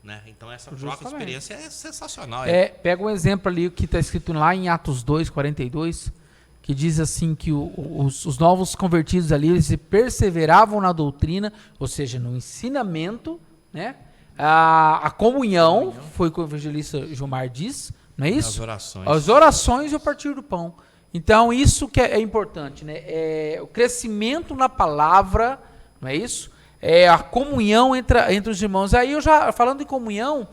Né? Então essa troca de experiência é sensacional. Pega um exemplo ali que está escrito lá em Atos 2:42, que diz assim que os novos convertidos ali, eles perseveravam na doutrina, ou seja, no ensinamento, né? A comunhão, foi o que o evangelista Gilmar diz, não é isso? As orações. As orações e o partir do pão. Então, isso que é importante, né? O crescimento na palavra, não é isso? A comunhão entre os irmãos. Aí, falando em comunhão,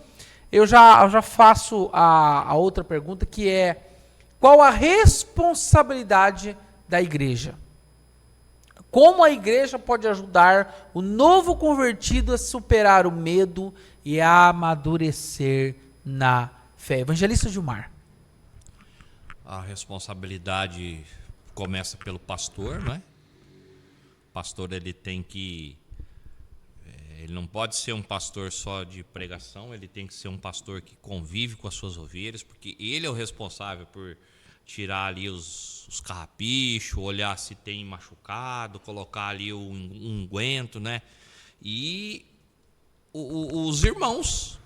eu já faço a outra pergunta, que é: qual a responsabilidade da igreja? Como a igreja pode ajudar o novo convertido a superar o medo e a amadurecer na fé? Evangelista Gilmar. A responsabilidade começa pelo pastor, não é? O pastor, ele tem que... Ele não pode ser um pastor só de pregação, ele tem que ser um pastor que convive com as suas ovelhas, porque ele é o responsável por tirar ali os carrapichos, olhar se tem machucado, colocar ali o unguento, né? E os irmãos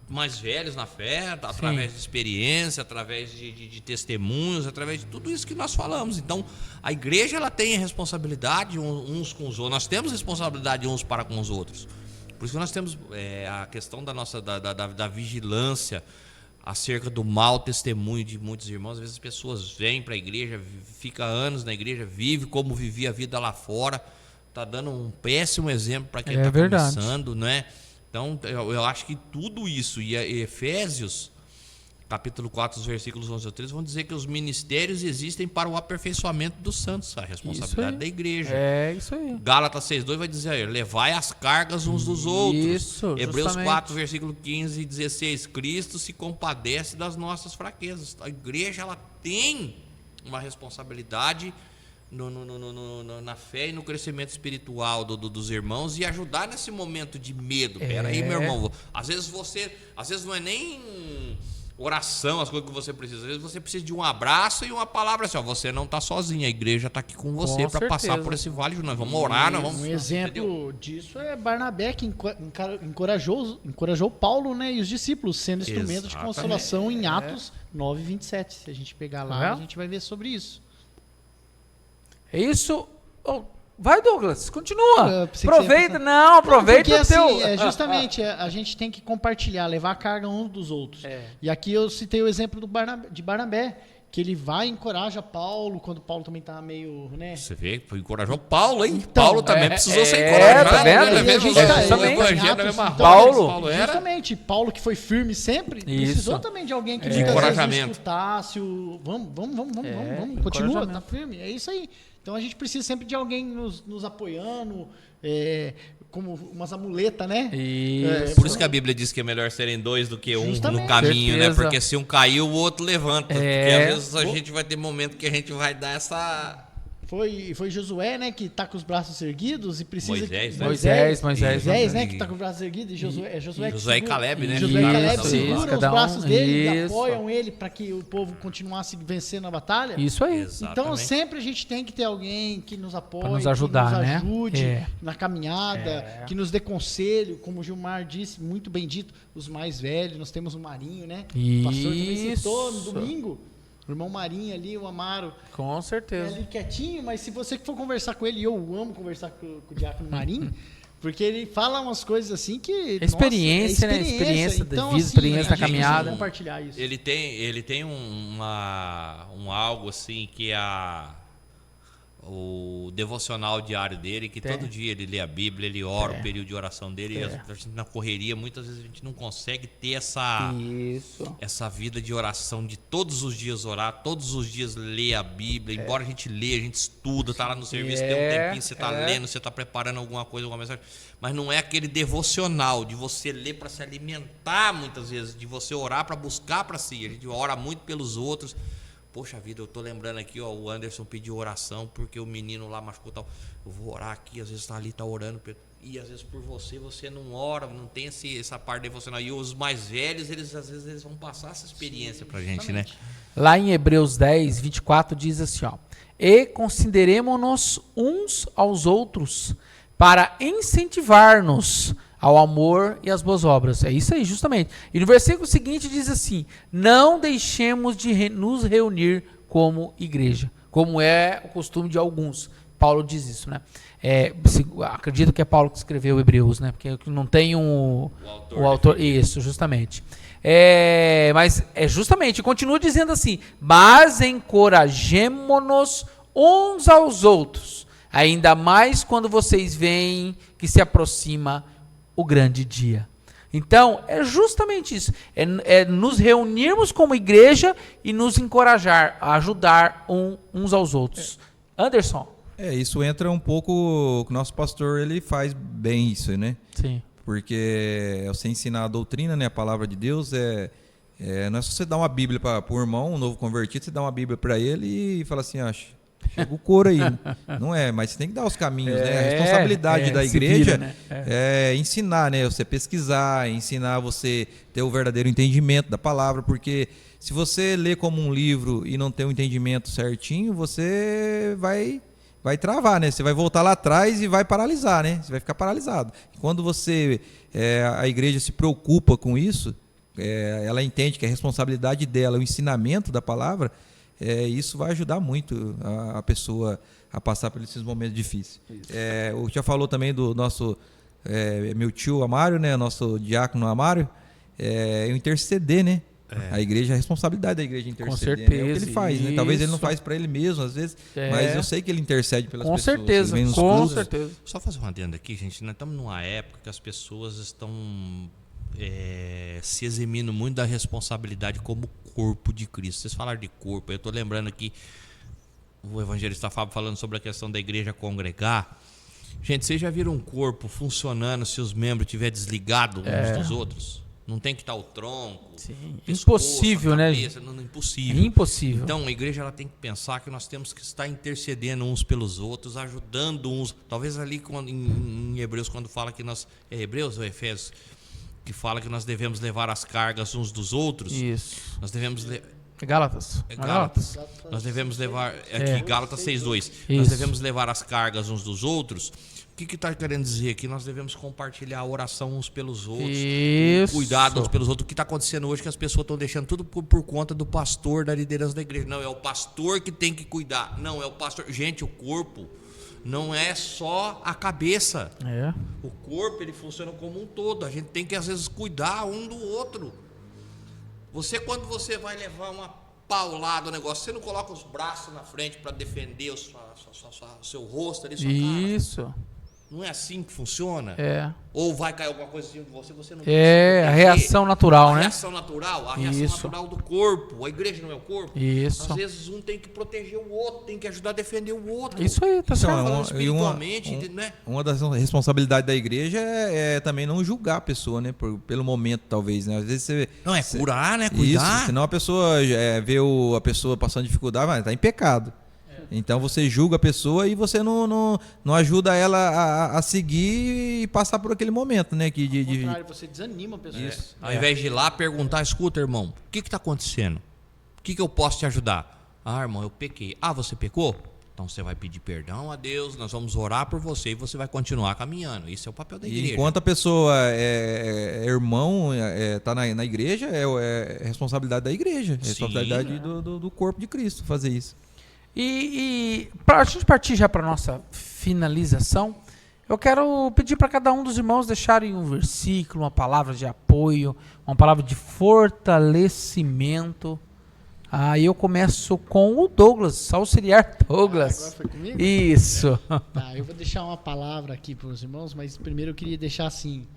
mais velhos na fé, através de experiência, através de testemunhos, através de tudo isso que nós falamos. Então, a igreja, ela tem responsabilidade uns com os outros. Nós temos responsabilidade uns para com os outros. Por isso que nós temos a questão da vigilância acerca do mau testemunho de muitos irmãos. Às vezes as pessoas vêm para a igreja, fica anos na igreja, vive como vivia a vida lá fora, está dando um péssimo exemplo para quem está começando, não é? Então, eu acho que tudo isso, e Efésios, capítulo 4, os versículos 11 a 13, vão dizer que os ministérios existem para o aperfeiçoamento dos santos, a responsabilidade da igreja. É isso aí. Gálatas 6:2 vai dizer, levai as cargas uns dos outros. Isso, Hebreus justamente. 4, versículo 15 e 16, Cristo se compadece das nossas fraquezas. A igreja, ela tem uma responsabilidade na fé e no crescimento espiritual dos irmãos e ajudar nesse momento de medo. Peraí, meu irmão, às vezes não é nem oração as coisas que você precisa, às vezes você precisa de um abraço e uma palavra assim, você não está sozinho, a igreja está aqui com você para passar por esse vale, nós vamos orar, nós vamos... Um exemplo disso é Barnabé, que encorajou Paulo, né, e os discípulos, sendo instrumento de consolação em Atos 9:27. Se a gente pegar lá, a gente vai ver sobre isso. É isso. Vai, Douglas, continua. Aproveita, não, aproveita porque, o teu... Assim, justamente, a gente tem que compartilhar, levar a carga uns dos outros. E aqui eu citei o exemplo de Barnabé, que ele vai e encoraja Paulo, quando Paulo também tá meio, né? Você vê, encorajou Paulo, hein? Então, Paulo também precisou ser encorajado. Tá vendo? Né? Justamente, Paulo que foi firme sempre, precisou também de alguém que encorajamento. Escutasse o... Vamos, continua, tá firme, é isso aí. Então a gente precisa sempre de alguém nos apoiando, como umas amuletas, né? Por isso que a Bíblia diz que é melhor serem dois do que um no caminho, né? Porque se um cair, o outro levanta. Porque às vezes a gente vai ter momento que a gente vai dar essa... Foi Josué, né, que tá com os braços erguidos e precisa... Moisés, né, que tá com os braços erguidos. E Josué e Caleb, né? Josué e Caleb seguram os braços dele e apoiam ele para que o povo continuasse vencendo a batalha. Isso aí. Exatamente. Então sempre a gente tem que ter alguém que nos apoie, pra nos ajudar, que nos ajude né? na caminhada, que nos dê conselho, como o Gilmar disse, muito bem dito, os mais velhos. Nós temos o Marinho, né? O pastor também citou no domingo. O irmão Marinho ali, o Amaro. Com certeza. É ali quietinho, mas se você for conversar com ele, eu amo conversar com o Diácono Marinho, porque ele fala umas coisas assim que... Experiência, né? Experiência da vida, experiência da caminhada. Compartilhar isso. Ele tem um algo assim que é o devocional diário dele, que todo dia ele lê a Bíblia, ele ora, o período de oração dele, e a gente na correria, muitas vezes a gente não consegue ter essa vida de oração, de todos os dias orar, todos os dias ler a Bíblia, embora a gente lê, a gente estuda, tá lá no serviço, tem um tempinho, você tá lendo, você tá preparando alguma coisa, alguma mensagem, mas não é aquele devocional de você ler para se alimentar muitas vezes, de você orar para buscar para si, a gente ora muito pelos outros. Poxa vida, eu tô lembrando aqui, ó, o Anderson pediu oração porque o menino lá machucou tal. Eu vou orar aqui, às vezes tá ali, tá orando, e às vezes por você não ora, não tem essa parte devocional. E os mais velhos, às vezes eles vão passar essa experiência pra gente, né? Lá em Hebreus 10, 24 diz assim, ó: e consideremo-nos uns aos outros para incentivar-nos ao amor e às boas obras. É isso aí, justamente. E no versículo seguinte diz assim: não deixemos de nos reunir como igreja, como é o costume de alguns. Paulo diz isso, né? Acredito que é Paulo que escreveu Hebreus, né? Porque não tem o autor. Isso, justamente. Mas justamente, continua dizendo assim: mas encorajemo-nos uns aos outros, ainda mais quando vocês veem que se aproxima o grande dia. Então, é justamente isso. É nos reunirmos como igreja e nos encorajar a ajudar uns aos outros. Anderson. Isso entra um pouco... O nosso pastor, ele faz bem isso, né? Sim. Porque você ensinar a doutrina, né? A palavra de Deus não é só você dar uma Bíblia para o irmão, um novo convertido, você dá uma Bíblia para ele e fala assim, chega o couro aí. Não mas você tem que dar os caminhos, né? A responsabilidade da igreja é ensinar, né? Você pesquisar, ensinar você ter o verdadeiro entendimento da palavra, porque se você lê como um livro e não tem o entendimento certinho, você vai travar, né? Você vai voltar lá atrás e vai paralisar, né? Você vai ficar paralisado. Quando a igreja se preocupa com isso, ela entende que a responsabilidade dela, o ensinamento da palavra, isso vai ajudar muito a pessoa a passar por esses momentos difíceis. O já falou também do nosso meu tio Amário, né? Nosso diácono Amário, o interceder, né? A igreja, a responsabilidade da igreja interceder. Com certeza. É o que ele faz, né? Talvez ele não faz para ele mesmo, às vezes, mas eu sei que ele intercede pelas pessoas. Com certeza. Só fazer um adendo aqui, gente. Nós estamos numa época que as pessoas estão se eximindo muito da responsabilidade como corpo de Cristo. Vocês falaram de corpo, eu estou lembrando aqui o evangelista Fábio falando sobre a questão da igreja congregar. Gente, vocês já viram um corpo funcionando se os membros estiverem desligados uns dos outros? Não tem que estar o tronco, impossível, cabeça, né? Impossível. Impossível. Então a igreja ela tem que pensar que nós temos que estar intercedendo uns pelos outros, ajudando uns. Talvez ali em Hebreus, quando fala que nós... É Hebreus ou Efésios? Que fala que nós devemos levar as cargas uns dos outros. Isso. Nós devemos... Gálatas. Gálatas. Nós devemos levar... Aqui, Gálatas 6:2. Nós devemos levar as cargas uns dos outros. O que está querendo dizer aqui? Nós devemos compartilhar a oração uns pelos outros, cuidado uns pelos outros. O que está acontecendo hoje é que as pessoas estão deixando tudo por conta do pastor, da liderança da igreja. Não, é o pastor que tem que cuidar. Não, é o pastor. Gente, o corpo não é só a cabeça. É. O corpo, ele funciona como um todo. A gente tem que, às vezes, cuidar um do outro. Quando você vai levar uma paulada no negócio, você não coloca os braços na frente para defender o seu rosto ali, sua cara. Isso. Não é assim que funciona? É. Ou vai cair alguma coisa assim de você não a reação natural, a né? reação natural do corpo. A igreja não é o corpo. Isso. Às vezes um tem que proteger o outro, tem que ajudar a defender o outro. Isso aí, tá certo. Espiritualmente, né? Uma das responsabilidades da igreja é também não julgar a pessoa, né? Pelo momento, talvez, né? Às vezes você... Não, é curar, né? Cuidar. Isso, senão a pessoa vê a pessoa passando dificuldade, mas tá em pecado. Então você julga a pessoa e você não ajuda ela a seguir e passar por aquele momento, né? Ao contrário, você desanima a pessoa. Isso. Ao invés de ir lá perguntar, escuta, irmão, o que está acontecendo? O que eu posso te ajudar? Ah, irmão, eu pequei. Ah, você pecou? Então você vai pedir perdão a Deus, nós vamos orar por você e você vai continuar caminhando. Isso é o papel da igreja. E enquanto a pessoa é irmão, está na igreja, é responsabilidade da igreja, é responsabilidade do corpo de Cristo fazer isso. E para a gente partir já para a nossa finalização, eu quero pedir para cada um dos irmãos deixarem um versículo, uma palavra de apoio, uma palavra de fortalecimento. Aí eu começo com o Douglas, auxiliar Douglas. Agora foi comigo? Isso. Tá, eu vou deixar uma palavra aqui para os irmãos, mas primeiro eu queria deixar assim: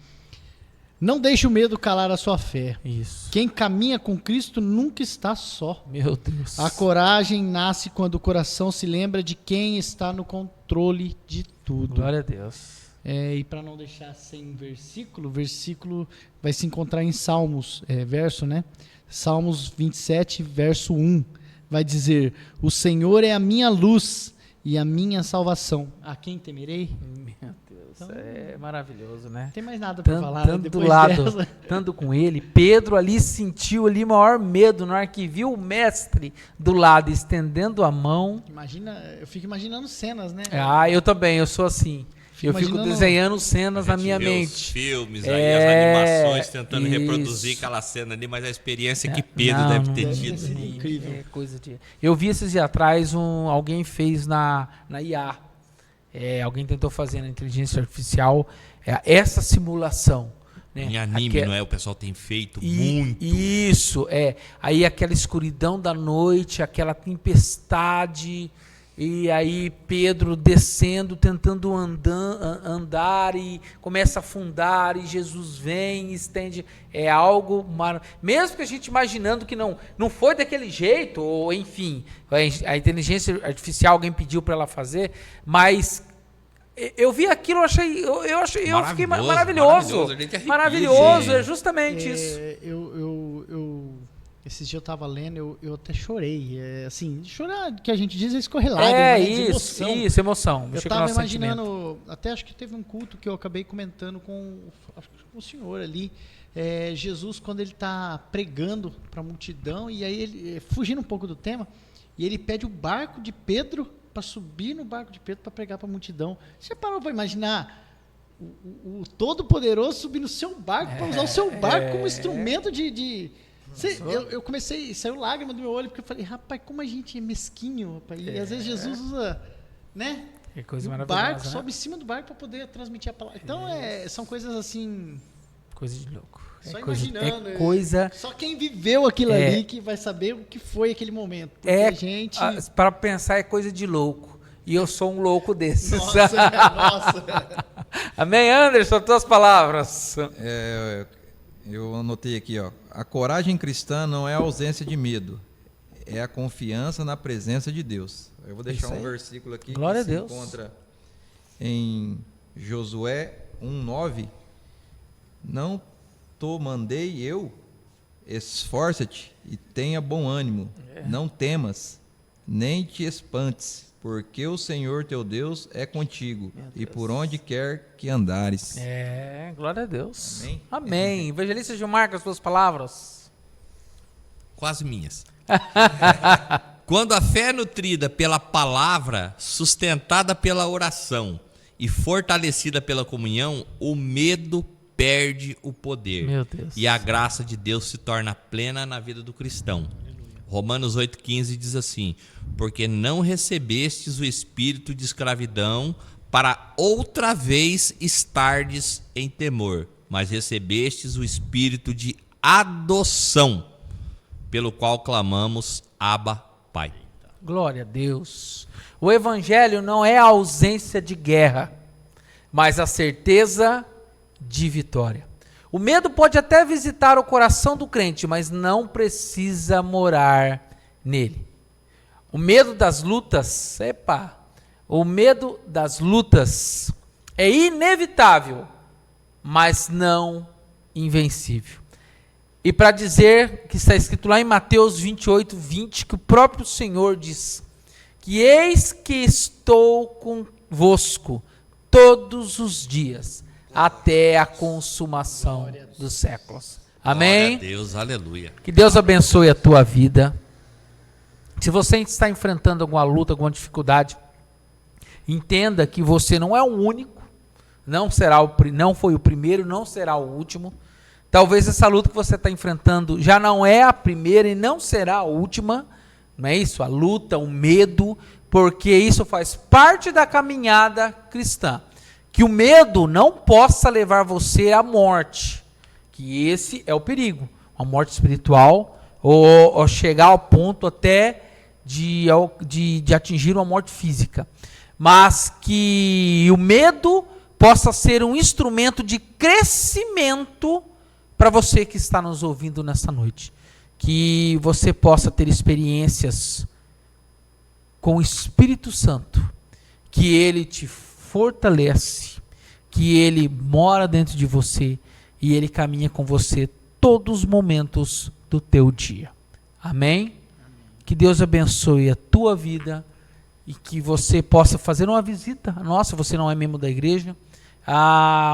não deixe o medo calar a sua fé. Isso. Quem caminha com Cristo nunca está só. Meu Deus. A coragem nasce quando o coração se lembra de quem está no controle de tudo. Glória a Deus. E para não deixar sem versículo vai se encontrar em Salmos, verso, né? Salmos 27, verso 1. Vai dizer: o Senhor é a minha luz e a minha salvação. A quem temerei? Meu Deus, então, é maravilhoso, né? Não tem mais nada para falar. Tanto do lado, tanto com ele. Pedro ali sentiu ali maior medo na hora que viu o mestre do lado estendendo a mão. Imagina, eu fico imaginando cenas, né? Eu também, eu sou assim. Eu fico desenhando cenas na minha mente. Os filmes, aí, as animações, tentando reproduzir aquela cena ali, mas a experiência que Pedro deve ter tido. Incrível. É coisa de... Eu vi esses dias atrás, alguém fez na IA. Alguém tentou fazer na inteligência artificial essa simulação. Né? Em anime, não é? O pessoal tem feito muito. Isso, Aí aquela escuridão da noite, aquela tempestade... E aí Pedro descendo, tentando andar e começa a afundar e Jesus vem e estende. É algo mesmo que a gente imaginando que não foi daquele jeito, ou enfim, a inteligência artificial alguém pediu para ela fazer, mas eu vi aquilo, eu fiquei maravilhoso. Maravilhoso, é justamente isso. Esses dias eu tava lendo, eu até chorei. Assim, chorar, que a gente diz, é escorrer lágrimas, isso, emoção. Eu tava imaginando, até acho que teve um culto que eu acabei comentando com o senhor ali, Jesus, quando ele tá pregando para a multidão, e aí ele, fugindo um pouco do tema, e ele pede o barco de Pedro para subir no barco de Pedro para pregar para a multidão. Você parou para imaginar o Todo-Poderoso subir no seu barco, para usar o seu barco como instrumento de eu comecei, saiu lágrima do meu olho, porque eu falei, rapaz, como a gente é mesquinho, rapaz. E às vezes Jesus usa, né? Que coisa maravilhosa. Barco, né? Sobe em cima do barco para poder transmitir a palavra. Então, são coisas assim... Coisa de louco. Só imaginando. Só quem viveu aquilo ali que vai saber o que foi aquele momento. Porque a gente... Para pensar, é coisa de louco. E eu sou um louco desses. Nossa. Amém, Anderson, tuas palavras. Eu anotei aqui, a coragem cristã não é a ausência de medo, é a confiança na presença de Deus. Eu vou deixar um versículo aqui Glória que se encontra em Josué 1:9. Não te mandei eu, esforça-te e tenha bom ânimo, não temas, nem te espantes, porque o Senhor teu Deus é contigo e por onde quer que andares. Glória a Deus. Amém. Amém. Evangelista Gilmar, com as suas palavras. Quase minhas. Quando a fé é nutrida pela palavra, sustentada pela oração e fortalecida pela comunhão, o medo perde o poder. Meu Deus. E a graça de Deus se torna plena na vida do cristão. Romanos 8,15 diz assim: porque não recebestes o espírito de escravidão para outra vez estardes em temor, mas recebestes o espírito de adoção, pelo qual clamamos, Abba, Pai. Glória a Deus. O evangelho não é a ausência de guerra, mas a certeza de vitória. O medo pode até visitar o coração do crente, mas não precisa morar nele. O medo das lutas, o medo das lutas é inevitável, mas não invencível. E para dizer que está escrito lá em Mateus 28:20, que o próprio Senhor diz que eis que estou convosco todos os dias, até a consumação dos séculos. Amém? Glória a Deus, aleluia. Que Deus abençoe a tua vida. Se você está enfrentando alguma luta, alguma dificuldade, entenda que você não é o único, não foi o primeiro, não será o último. Talvez essa luta que você está enfrentando já não é a primeira e não será a última, não é isso? A luta, o medo, porque isso faz parte da caminhada cristã. Que o medo não possa levar você à morte, que esse é o perigo, a morte espiritual, ou chegar ao ponto até de atingir uma morte física, mas que o medo possa ser um instrumento de crescimento para você que está nos ouvindo nessa noite, que você possa ter experiências com o Espírito Santo, que Ele te fortalece, que Ele mora dentro de você e Ele caminha com você todos os momentos do teu dia. Amém? Que Deus abençoe a tua vida e que você possa fazer uma visita. Nossa, você não é membro da igreja.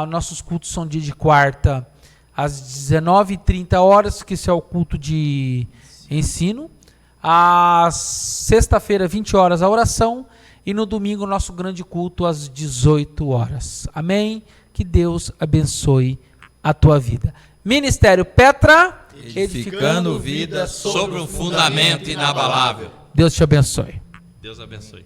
Nossos cultos são dia de quarta às 19h30, que esse é o culto de ensino. Às sexta-feira, 20 horas, a oração. E no domingo, nosso grande culto às 18 horas. Amém? Que Deus abençoe a tua vida. Ministério Petra, edificando vida sobre um fundamento inabalável. Deus te abençoe. Deus abençoe.